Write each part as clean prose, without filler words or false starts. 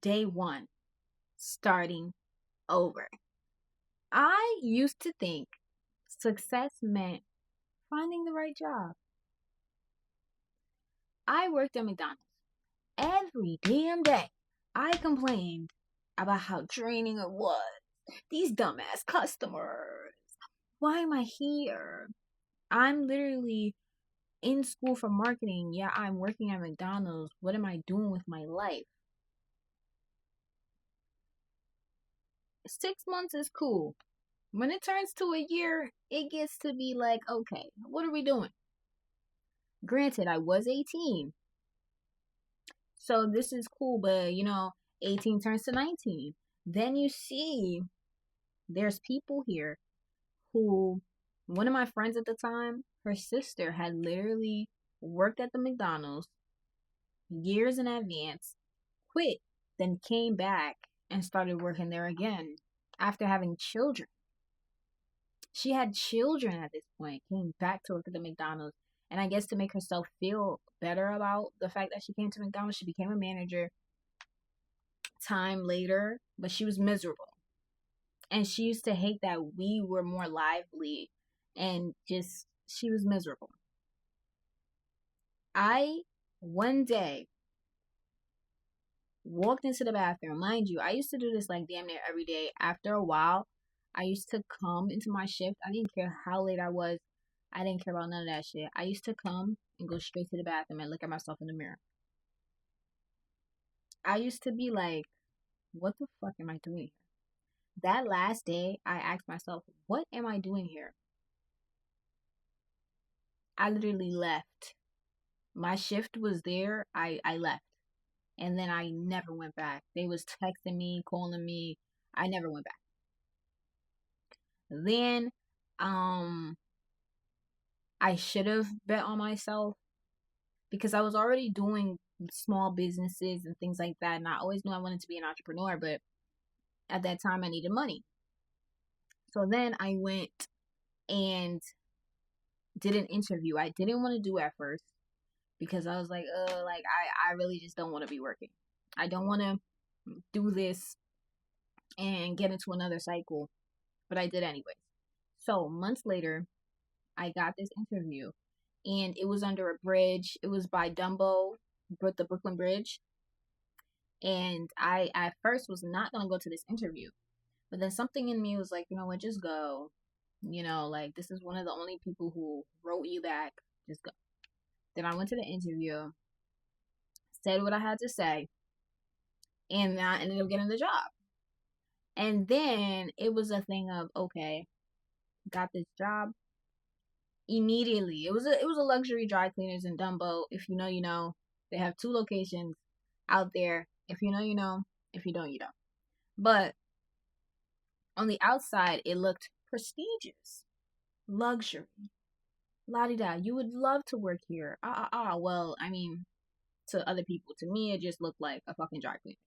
Day one, starting over. I used to think success meant finding the right job. I worked at McDonald's every damn day. I complained about how draining it was. These dumbass customers. Why am I here? I'm literally in school for marketing. Yeah, I'm working at McDonald's. What am I doing with my life? 6 months is cool. When it turns to a year, it gets to be like, okay, what are we doing? Granted, I was 18. So this is cool, but 18 turns to 19. Then you see there's people here who, one of my friends at the time, her sister had literally worked at the McDonald's years in advance, quit, then came back and started working there again after having children. She had children at this point, came back to work at the McDonald's. And I guess to make herself feel better about the fact that she came to McDonald's, she became a manager time later, but she was miserable. And she used to hate that we were more lively and just, she was miserable. I, one day, walked into the bathroom. Mind you, I used to do this like damn near every day. After a while, I used to come into my shift. I didn't care how late I was. I didn't care about none of that shit. I used to come and go straight to the bathroom and look at myself in the mirror. I used to be like, what the fuck am I doing here? That last day, I asked myself, what am I doing here? I literally left. My shift was there. I left. And then I never went back. They was texting me, calling me. I never went back. Then, I should have bet on myself because I was already doing small businesses and things like that. And I always knew I wanted to be an entrepreneur, but at that time I needed money. So then I went and did an interview. I didn't want to do it at first because I was like, I really just don't want to be working. I don't want to do this and get into another cycle, but I did anyway. So months later, I got this interview, and it was under a bridge. It was by Dumbo, the Brooklyn Bridge. And I at first was not gonna go to this interview, but then something in me was like, you know what, just go. Like this is one of the only people who wrote you back. Just go. Then I went to the interview, said what I had to say, and I ended up getting the job. And then it was a thing of, okay, got this job immediately. It was a luxury dry cleaners in Dumbo. If you know, you know. They have 2 locations out there. If you know, you know. If you don't, you don't. But on the outside, it looked prestigious, luxury, la di da. You would love to work here. Well, I mean, to other people, to me, it just looked like a fucking dry cleaner.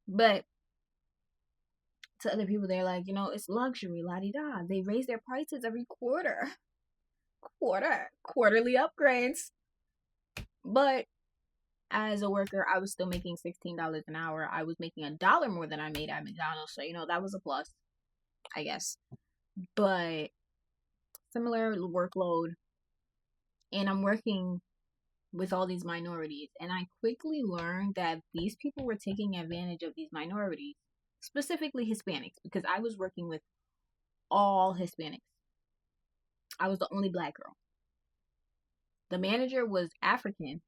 But to other people, they're like, it's luxury, la di da. They raise their prices every quarterly upgrades. But as a worker, I was still making $16 an hour. I was making $1 more than I made at McDonald's, so that was a plus, I guess. But similar workload, and I'm working with all these minorities, and I quickly learned that these people were taking advantage of these minorities, specifically Hispanics, because I was working with all Hispanics. I was the only black girl. The manager was African,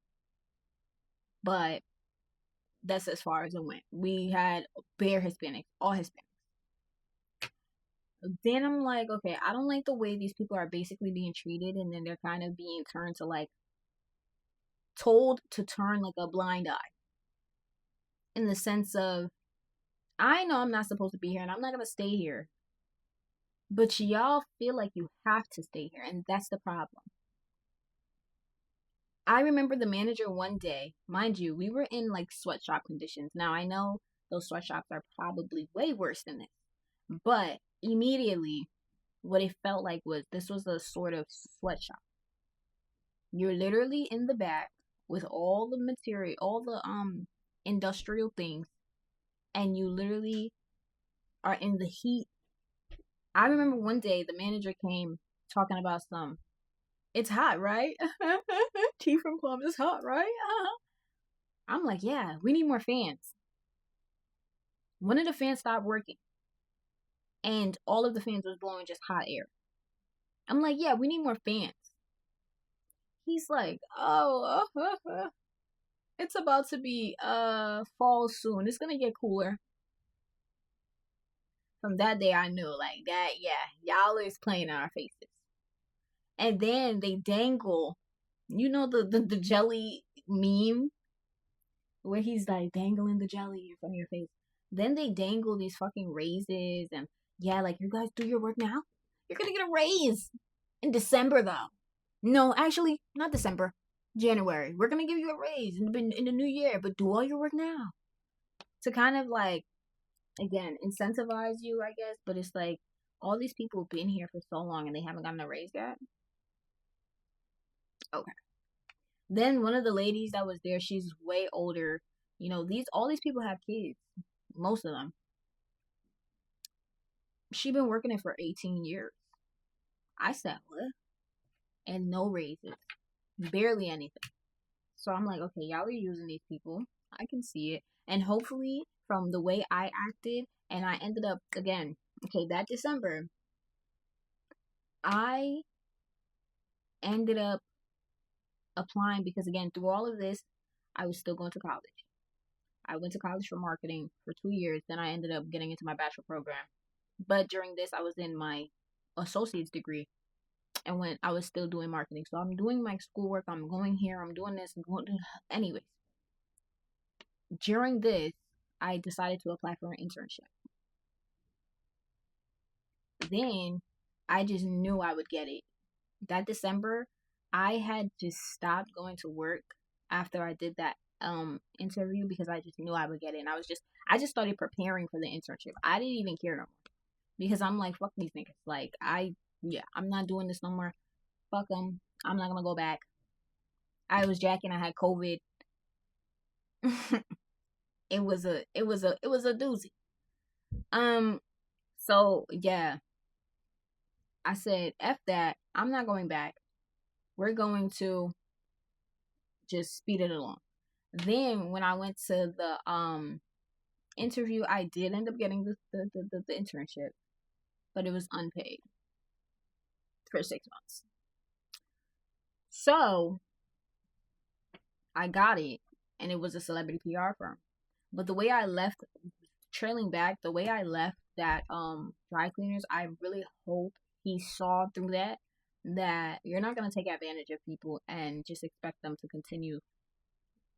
but that's as far as it went. We had bare Hispanics, all Hispanics. Then I'm like, okay, I don't like the way these people are basically being treated, and then they're kind of being turned to like, told to turn like a blind eye. In the sense of, I know I'm not supposed to be here and I'm not going to stay here. But y'all feel like you have to stay here, and that's the problem. I remember the manager one day, mind you, we were in like sweatshop conditions. Now I know those sweatshops are probably way worse than this. But immediately, what it felt like was this was a sort of sweatshop. You're literally in the back with all the material, all the industrial things, and you literally are in the heat. I remember one day the manager came talking about some. It's hot, right? Tea from Plum is hot, right? I'm like, yeah, we need more fans. One of the fans stopped working, and all of the fans was blowing just hot air. I'm like, yeah, we need more fans. He's like, oh, it's about to be fall soon. It's gonna get cooler. From that day, I knew like that. Yeah, y'all is playing in our faces. And then they dangle, you know the jelly meme where he's like dangling the jelly in front of your face. Then they dangle these fucking raises and yeah, like you guys do your work now. You're gonna get a raise in December though. No, actually, not December. January. We're gonna give you a raise in the new year, but do all your work now. To kind of like again incentivize you, I guess. But it's like all these people have been here for so long and they haven't gotten a raise yet. Okay. Then one of the ladies that was there, she's way older. You know, all these people have kids. Most of them. She been working it for 18 years. I said, what? And no raises. Barely anything. So I'm like, okay, y'all are using these people. I can see it. And hopefully from the way I acted, and I ended up, again, okay, that December, I ended up applying because, again, through all of this, I was still going to college. I went to college for marketing for 2 years. Then I ended up getting into my bachelor program. But during this, I was in my associate's degree. And when I was still doing marketing. So I'm doing my schoolwork. I'm going here. I'm doing this. Anyways. During this, I decided to apply for an internship. Then I just knew I would get it. That December, I had just stopped going to work after I did that interview because I just knew I would get it. And I just started preparing for the internship. I didn't even care no more because I'm like, fuck these niggas. Like I'm not doing this no more. Fuck them. I'm not gonna go back. I was jacking. I had COVID. it was a doozy. So yeah, I said, F that. I'm not going back. We're going to just speed it along. Then when I went to the interview, I did end up getting the internship, but it was unpaid for 6 months. So I got it, and it was a celebrity PR firm. But the way I left, trailing back, the way I left that dry cleaners, I really hope he saw through that you're not going to take advantage of people and just expect them to continue.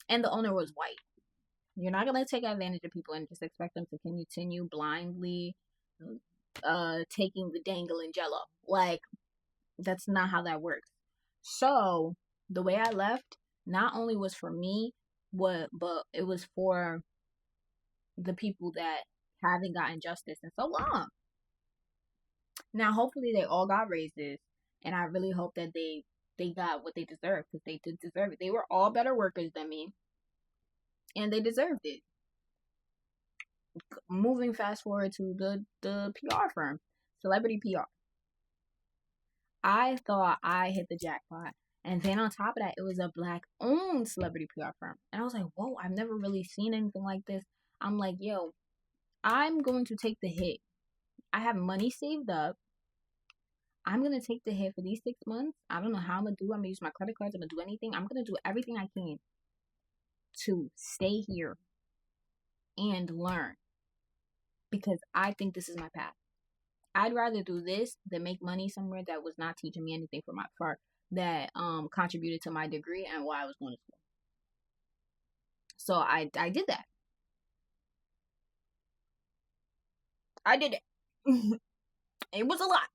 And the owner was white. You're not going to take advantage of people and just expect them to continue blindly taking the dangling jello. Like, that's not how that works. So the way I left not only was for me, but it was for the people that haven't gotten justice in so long. Now, hopefully, they all got raises, and I really hope that they got what they deserve because they did deserve it. They were all better workers than me, and they deserved it. Moving fast forward to the PR firm, celebrity PR. I thought I hit the jackpot. And then on top of that, it was a black-owned celebrity PR firm. And I was like, whoa, I've never really seen anything like this. I'm like, yo, I'm going to take the hit. I have money saved up. I'm going to take the hit for these 6 months. I don't know how I'm going to do. I'm going to use my credit cards. I'm going to do anything. I'm going to do everything I can to stay here and learn. Because I think this is my path. I'd rather do this than make money somewhere that was not teaching me anything for my part that contributed to my degree and why I was going to school. So I did that. I did it. It was a lot.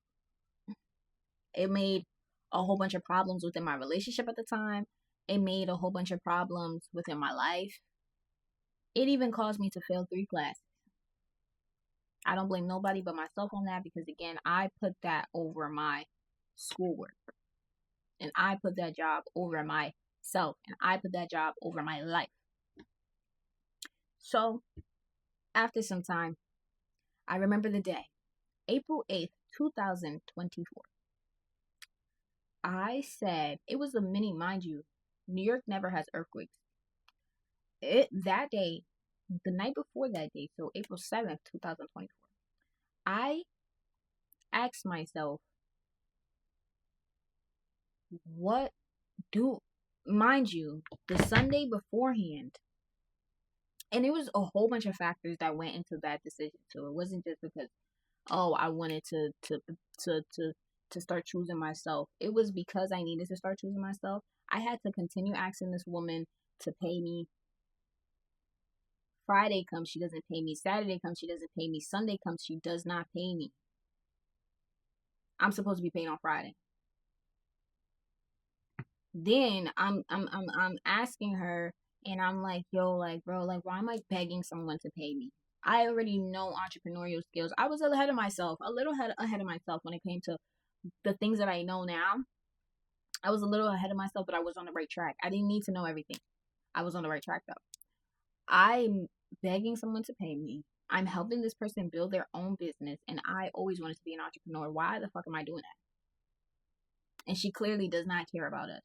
It made a whole bunch of problems within my relationship at the time. It made a whole bunch of problems within my life. It even caused me to fail 3 classes. I don't blame nobody but myself on that because, again, I put that over my schoolwork. And I put that job over myself. And I put that job over my life. So, After some time, I remember the day, April 8th, 2024. I said, it was a mini, mind you, New York never has earthquakes. That day, the night before that day, so April 7th, 2024, I asked myself, what do, mind you, the Sunday beforehand, and it was a whole bunch of factors that went into that decision. So it wasn't just because, oh, I wanted to start choosing myself. It was because I needed to start choosing myself. I had to continue asking this woman to pay me. Friday comes, she doesn't pay me. Saturday comes, she doesn't pay me. Sunday comes, she does not pay me. I'm supposed to be paid on Friday. Then I'm asking her, and I'm like, yo, like, bro, like, why am I begging someone to pay me? I already know entrepreneurial skills. I was ahead of myself, a little ahead of myself when it came to the things that I know now. I was a little ahead of myself, but I was on the right track. I didn't need to know everything. I was on the right track though. I'm begging someone to pay me. I'm helping this person build their own business, and I always wanted to be an entrepreneur. Why the fuck am I doing that? And she clearly does not care about us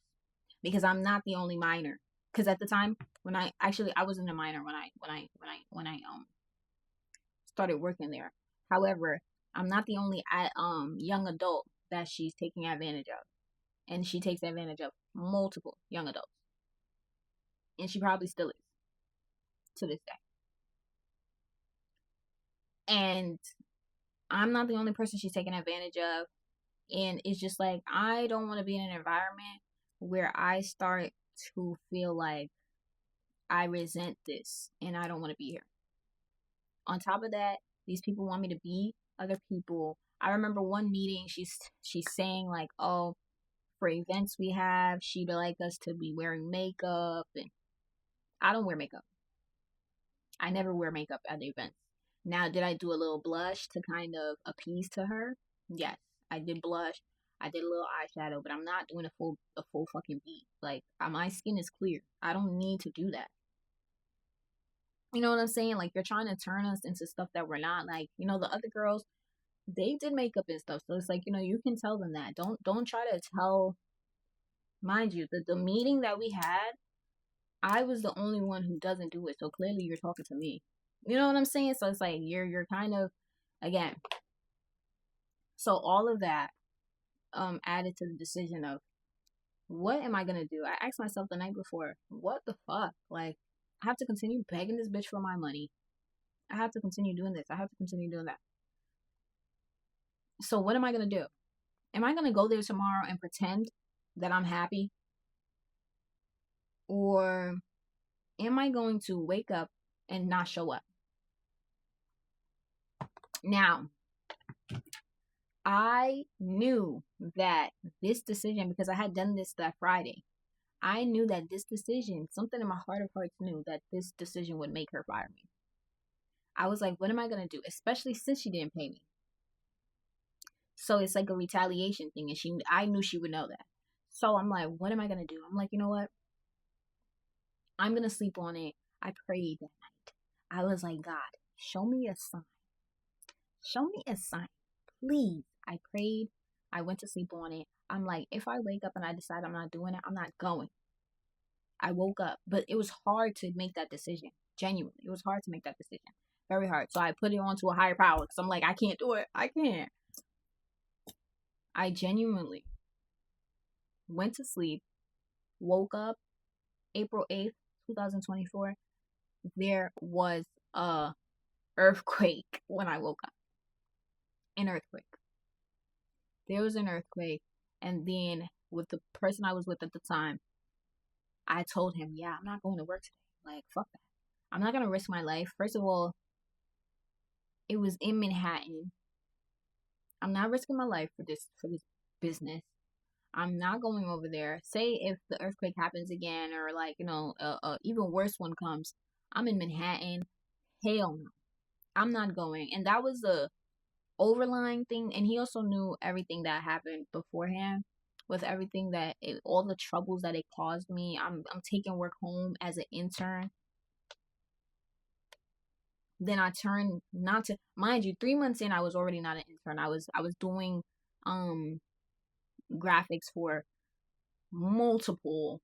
because I'm not the only minor. Because at the time when I wasn't a minor when I started working there. However, I'm not the only young adult that she's taking advantage of, and she takes advantage of multiple young adults, and she probably still is to this day. And I'm not the only person she's taking advantage of. And it's just like, I don't want to be in an environment where I start to feel like I resent this and I don't want to be here. On top of that, these people want me to be other people. I remember one meeting, she's saying like, oh, for events we have, she'd like us to be wearing makeup, and I don't wear makeup. I never wear makeup at the events. Now, did I do a little blush to kind of appease to her? Yes, I did blush. I did a little eyeshadow, but I'm not doing a full fucking beat. Like, my skin is clear. I don't need to do that. You know what I'm saying? Like, you're trying to turn us into stuff that we're not. Like, the other girls, they did makeup and stuff. So it's like, you can tell them that. Don't try to tell. Mind you, the meeting that we had, I was the only one who doesn't do it. So clearly you're talking to me. You know what I'm saying? So it's like you're kind of, again. So all of that added to the decision of, what am I gonna do? I asked myself the night before, what the fuck? Like, I have to continue begging this bitch for my money. I have to continue doing this. I have to continue doing that. So what am I gonna do? Am I gonna go there tomorrow and pretend that I'm happy? Or am I going to wake up and not show up? Now, I knew that this decision, because I had done this that Friday, I knew that this decision, something in my heart of hearts knew that this decision would make her fire me. I was like, what am I going to do? Especially since she didn't pay me. So it's like a retaliation thing. And I knew she would know that. So I'm like, what am I going to do? I'm like, you know what? I'm going to sleep on it. I prayed that night. I was like, God, show me a sign. Show me a sign. Please. I prayed. I went to sleep on it. I'm like, if I wake up and I decide I'm not doing it, I'm not going. I woke up. But it was hard to make that decision. Genuinely. It was hard to make that decision. Very hard. So I put it on to a higher power because I'm like, I can't do it. I can't. I genuinely went to sleep, woke up April 8th, 2024. There was a earthquake when I woke up. An earthquake. There was an earthquake. And then with the person I was with at the time, I told him, yeah, I'm not going to work today. Like, fuck that. I'm not going to risk my life. First of all, it was in Manhattan. I'm not risking my life for this business. I'm not going over there. Say if the earthquake happens again, or like, even worse one comes, I'm in Manhattan. Hell no. I'm not going. And that was the overlying thing. And he also knew everything that happened beforehand, with everything all the troubles that it caused me. I'm taking work home as an intern. Then I turned not to mind you, 3 months in I was already not an intern. I was doing um graphics for multiple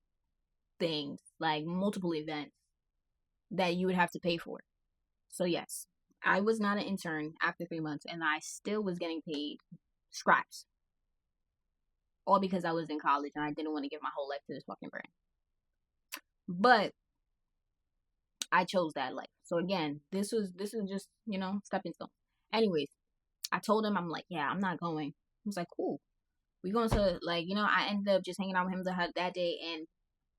things, like multiple events that you would have to pay for. So yes, I was not an intern after 3 months, and I still was getting paid scraps, all because I was in college and I didn't want to give my whole life to this fucking brand. But I chose that life. So again, this was just, stepping stone. Anyways, I told him, I'm like, yeah, I'm not going. He was like, cool. We going to, like, I ended up just hanging out with him that day, and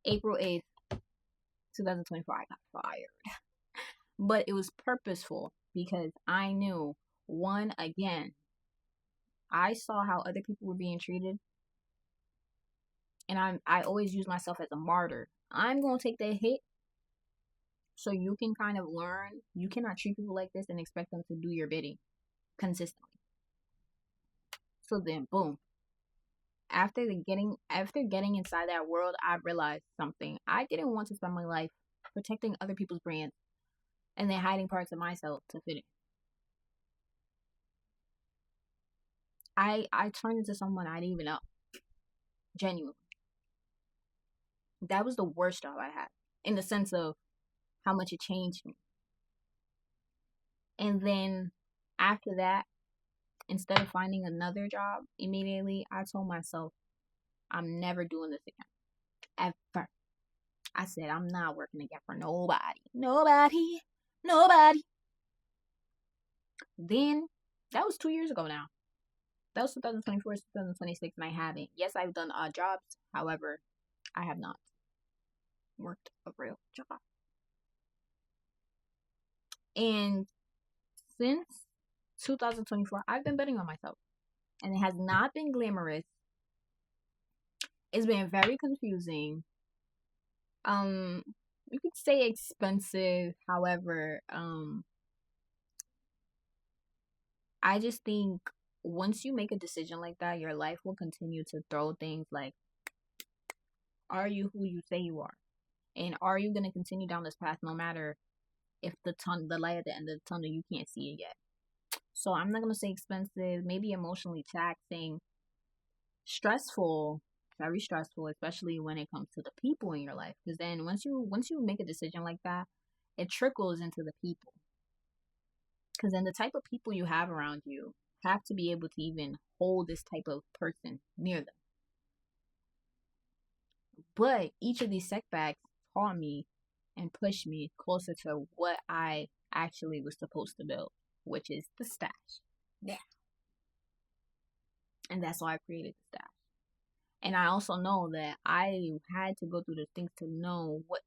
April 8th, 2024, I got fired. But it was purposeful because I knew, one, again, I saw how other people were being treated, and I always use myself as a martyr. I'm gonna take that hit so you can kind of learn. You cannot treat people like this and expect them to do your bidding consistently. So then, boom. After getting inside that world, I realized something. I didn't want to spend my life protecting other people's brands and then hiding parts of myself to fit it. I turned into someone I didn't even know. Genuinely. That was the worst job I had, in the sense of how much it changed me. And then after that, instead of finding another job immediately, I told myself, I'm never doing this again. Ever. I said, I'm not working again for nobody. Nobody. Nobody. Then, that was 2 years ago now. That was 2024, 2026, and I haven't. Yes, I've done odd jobs. However, I have not worked a real job. And since 2024, I've been betting on myself. And it has not been glamorous. It's been very confusing. You could say expensive. However, I just think once you make a decision like that, your life will continue to throw things like, are you who you say you are? And are you going to continue down this path no matter if the light at the end of the tunnel, you can't see it yet? So I'm not going to say expensive, maybe emotionally taxing, stressful, very stressful, especially when it comes to the people in your life. Because then once you make a decision like that, it trickles into the people. Because then the type of people you have around you have to be able to even hold this type of person near them. But each of these setbacks taught me and pushed me closer to what I actually was supposed to build, which is the stash. Yeah. And that's why I created the stash. And I also know that I had to go through the things to know what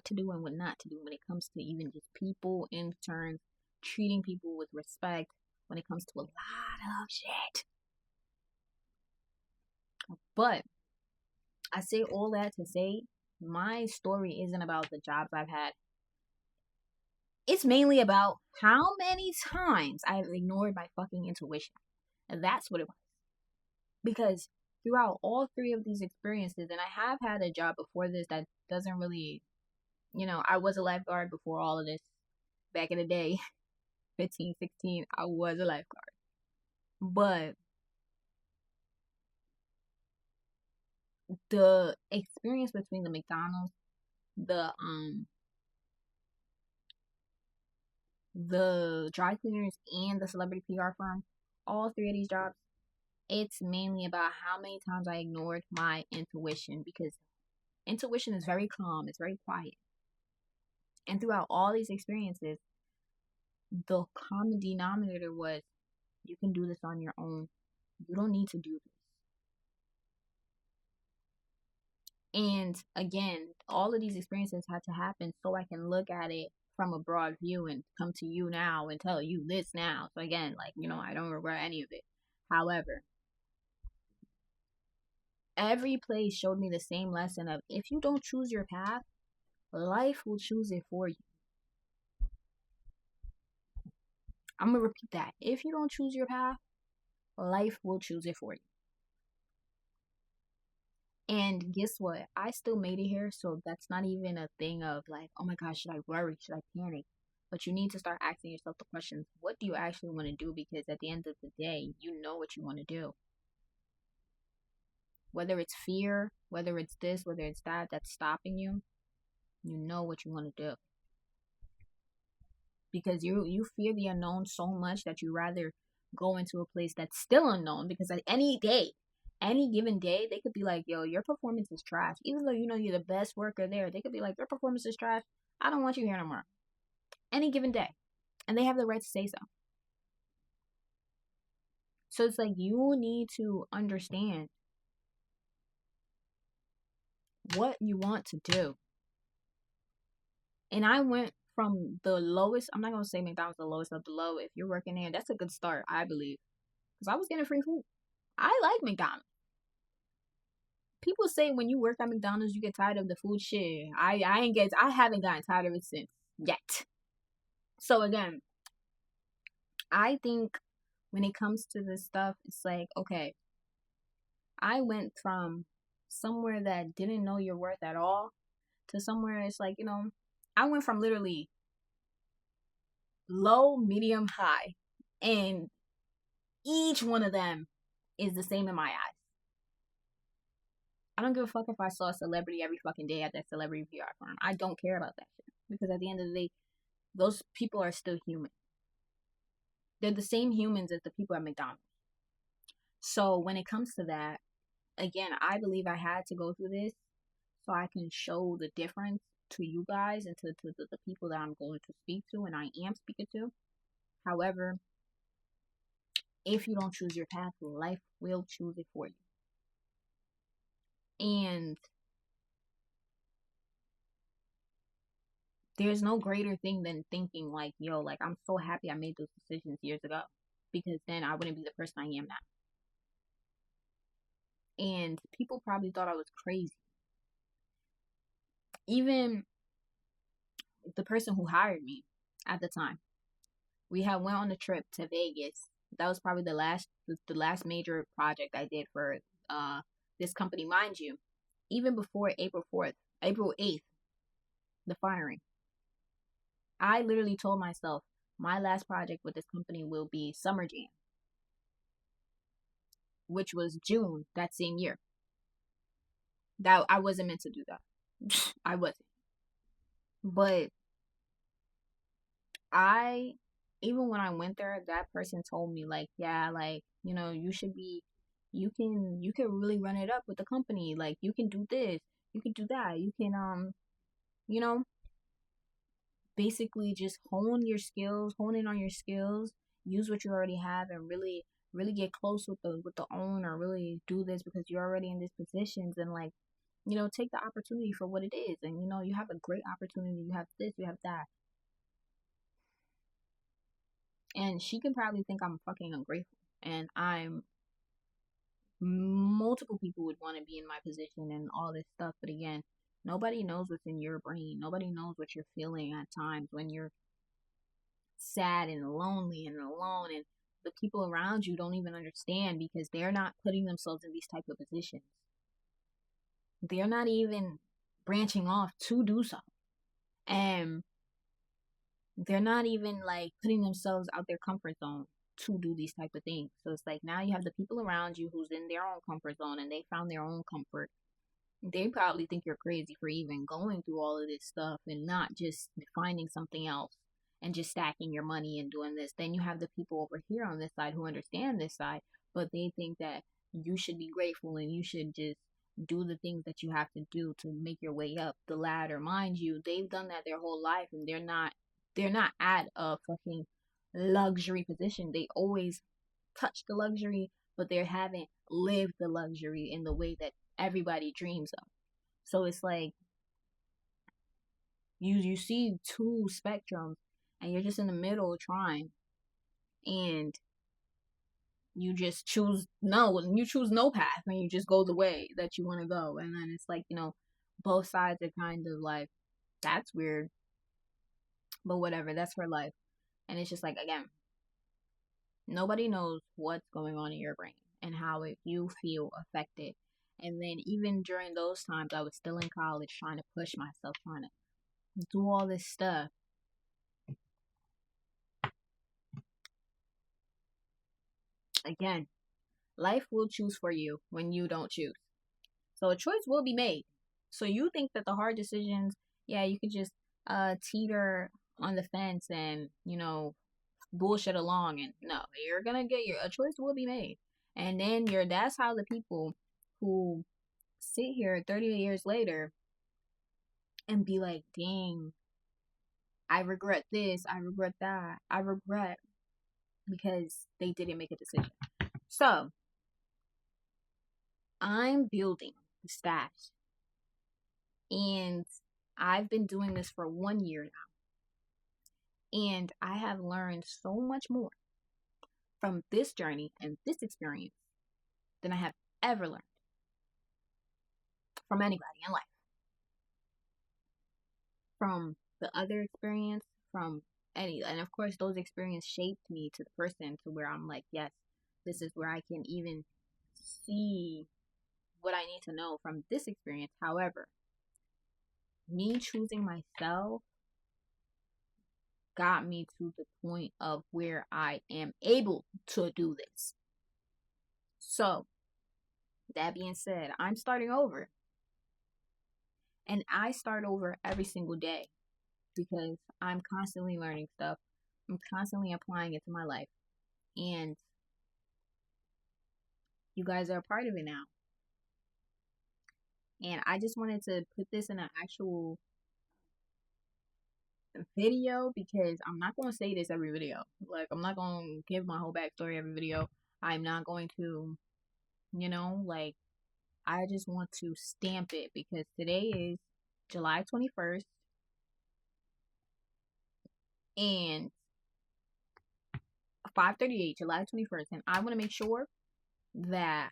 to do and what not to do when it comes to even just people, interns, treating people with respect, when it comes to a lot of shit. But I say all that to say my story isn't about the jobs I've had. It's mainly about how many times I've ignored my fucking intuition. And that's what it was. Because throughout all three of these experiences, and I have had a job before this that doesn't really, I was a lifeguard before all of this. Back in the day, 15, 16, I was a lifeguard. But the experience between the McDonald's, the dry cleaners, and the celebrity PR firm, all three of these jobs, it's mainly about how many times I ignored my intuition, because intuition is very calm, it's very quiet. And throughout all these experiences, the common denominator was, you can do this on your own. You don't need to do this. And again, all of these experiences had to happen so I can look at it from a broad view and come to you now and tell you this now. So again, I don't regret any of it. However, every place showed me the same lesson of, if you don't choose your path, life will choose it for you. I'm going to repeat that. If you don't choose your path, life will choose it for you. And guess what? I still made it here, so that's not even a thing of like, oh my gosh, should I worry? Should I panic? But you need to start asking yourself the questions, what do you actually want to do? Because at the end of the day, you know what you want to do. Whether it's fear, whether it's this, whether it's that, that's stopping you, you know what you want to do. Because you fear the unknown so much that you rather go into a place that's still unknown, because at any day, any given day, they could be like, yo, your performance is trash. Even though you know you're the best worker there, they could be like, your performance is trash. I don't want you here no more. Any given day. And they have the right to say so. So it's like you need to understand what you want to do. And I went from the lowest, I'm not going to say McDonald's the lowest of the low. If you're working there, that's a good start, I believe. Because I was getting free food. I like McDonald's. People say when you work at McDonald's, you get tired of the food. Shit, I haven't gotten tired of it since yet. So again, I think when it comes to this stuff, it's like, okay, I went from somewhere that didn't know your worth at all to somewhere it's like, I went from literally low, medium, high, and each one of them is the same in my eyes. I don't give a fuck if I saw a celebrity every fucking day at that celebrity PR firm. I don't care about that shit. Because at the end of the day, those people are still human. They're the same humans as the people at McDonald's. So when it comes to that, again, I believe I had to go through this so I can show the difference to you guys and to the people that I'm going to speak to and I am speaking to. However, if you don't choose your path, life will choose it for you. And there's no greater thing than thinking like, yo, like, I'm so happy I made those decisions years ago, because then I wouldn't be the person I am now. And people probably thought I was crazy. Even the person who hired me at the time, we had went on a trip to Vegas. That was probably the last major project I did for this company, mind you. Even before April 8th, the firing, I literally told myself my last project with this company will be Summer Jam, which was June that same year. That I wasn't meant to do that. I wasn't. But even when I went there, that person told me like, yeah, like, you should be, you can really run it up with the company. Like, you can do this, you can do that, you can, you know, basically just hone in on your skills, use what you already have, and really, really get close with the owner. Really do this because you're already in these positions, and like, take the opportunity for what it is. And you have a great opportunity. You have this, you have that. And she can probably think I'm fucking ungrateful. And multiple people would want to be in my position and all this stuff. But again, nobody knows what's in your brain. Nobody knows what you're feeling at times when you're sad and lonely and alone. And the people around you don't even understand because they're not putting themselves in these type of positions. They're not even branching off to do so. And they're not even like putting themselves out their comfort zone to do these type of things. So it's like now you have the people around you who's in their own comfort zone and they found their own comfort. They probably think you're crazy for even going through all of this stuff and not just finding something else and just stacking your money and doing this. Then you have the people over here on this side who understand this side, but they think that you should be grateful and you should just do the things that you have to do to make your way up the ladder. Mind you, they've done that their whole life and they're not at a fucking luxury position. They always touch the luxury, but they haven't lived the luxury in the way that everybody dreams of. So it's like you see two spectrums and you're just in the middle trying, and you just choose no path and you just go the way that you want to go. And then it's like, both sides are kind of like, that's weird, but whatever, that's her life. And it's just like, again, nobody knows what's going on in your brain and how you feel affected. And then even during those times, I was still in college trying to push myself, trying to do all this stuff. Again, life will choose for you when you don't choose. So a choice will be made. So you think that the hard decisions, yeah, you could just teeter on the fence and, bullshit along, and no, you're gonna get a choice will be made. And then that's how the people who sit here 30 years later and be like, dang, I regret this, I regret that, I regret, because they didn't make a decision. So I'm building the stash, and I've been doing this for 1 year now, and I have learned so much more from this journey and this experience than I have ever learned from anybody in life. From the other experience, from any, and of course those experiences shaped me to the person to where I'm like, yes, this is where I can even see what I need to know from this experience. However, me choosing myself got me to the point of where I am able to do this. So, that being said, I'm starting over. And I start over every single day because I'm constantly learning stuff. I'm constantly applying it to my life. And you guys are a part of it now. And I just wanted to put this in an actual video because I'm not going to say this every video. Like, I'm not going to give my whole backstory every video. I'm not going to, I just want to stamp it because today is July 21st. And 5:38, July 21st. And I want to make sure that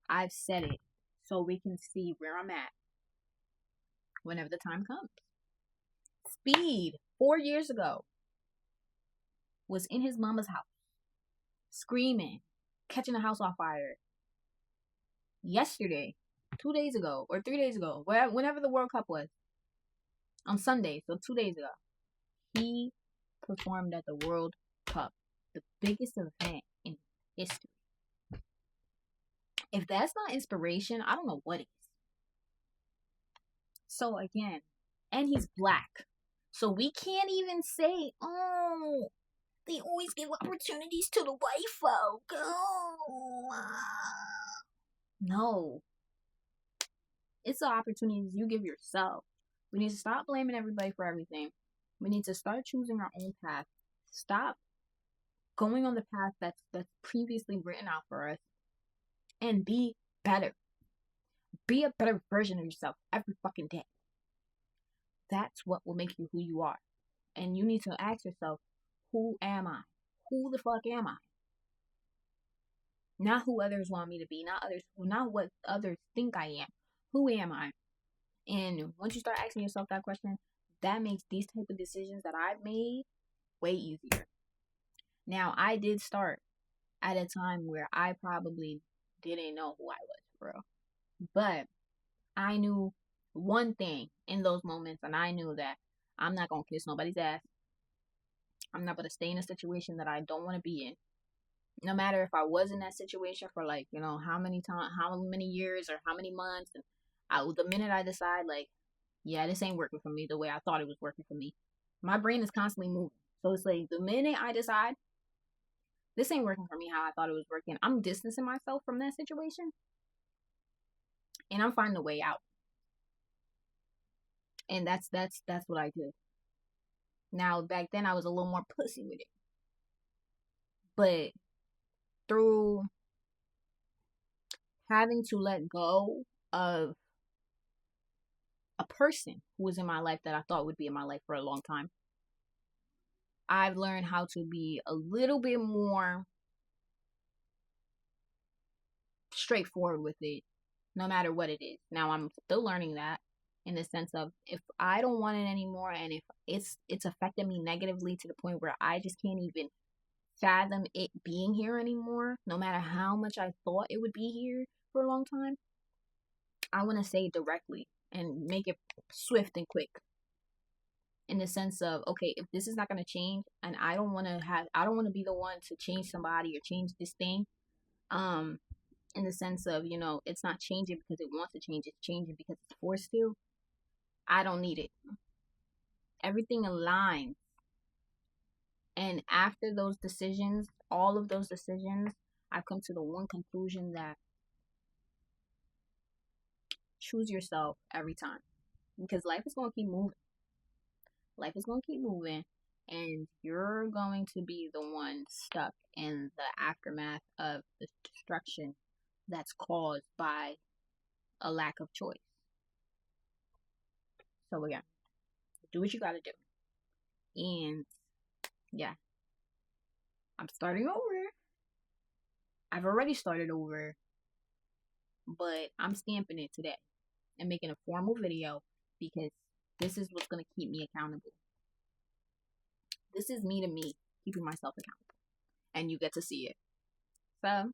I've said it so we can see where I'm at whenever the time comes. Speed, 4 years ago, was in his mama's house, screaming, catching the house on fire. Yesterday, 2 days ago, or 3 days ago, whenever the World Cup was, on Sunday, so 2 days ago, he performed at the World Cup, the biggest event in history. If that's not inspiration, I don't know what is. So again, and he's black. So we can't even say, oh, they always give opportunities to the white folk. Oh. No. It's the opportunities you give yourself. We need to stop blaming everybody for everything. We need to start choosing our own path. Stop going on the path that's previously written out for us. And be better. Be a better version of yourself every fucking day. That's what will make you who you are. And you need to ask yourself, who am I? Who the fuck am I? Not who others want me to be, not what others think I am. Who am I? And once you start asking yourself that question, that makes these type of decisions that I've made way easier. Now, I did start at a time where I probably didn't know who I was, bro. But I knew one thing in those moments, and I knew that I'm not going to kiss nobody's ass. I'm not going to stay in a situation that I don't want to be in. No matter if I was in that situation for how many years or how many months, and the minute I decide yeah, this ain't working for me the way I thought it was working for me, my brain is constantly moving. So it's like the minute I decide this ain't working for me how I thought it was working, I'm distancing myself from that situation, and I'm finding a way out. And that's what I did. Now back then I was a little more pussy with it, but through having to let go of a person who was in my life that I thought would be in my life for a long time, I've learned how to be a little bit more straightforward with it, no matter what it is. Now I'm still learning that in the sense of if I don't want it anymore, and if it's affecting me negatively to the point where I just can't even fathom it being here anymore, no matter how much I thought it would be here for a long time, I want to say it directly and make it swift and quick. in the sense of, okay, if this is not going to change, and I don't want to be the one to change somebody or change this thing. In the sense of, it's not changing because it wants to change, it's changing because it's forced to. I don't need it. Everything aligns. And after those decisions, all of those decisions, I've come to the one conclusion that choose yourself every time. Because life is going to keep moving. Life is going to keep moving. And you're going to be the one stuck in the aftermath of the destruction that's caused by a lack of choice. So again, do what you gotta do. And yeah, I'm starting over. I've already started over, but I'm stamping it today and making a formal video because this is what's gonna keep me accountable. This is me to me, keeping myself accountable. And you get to see it. So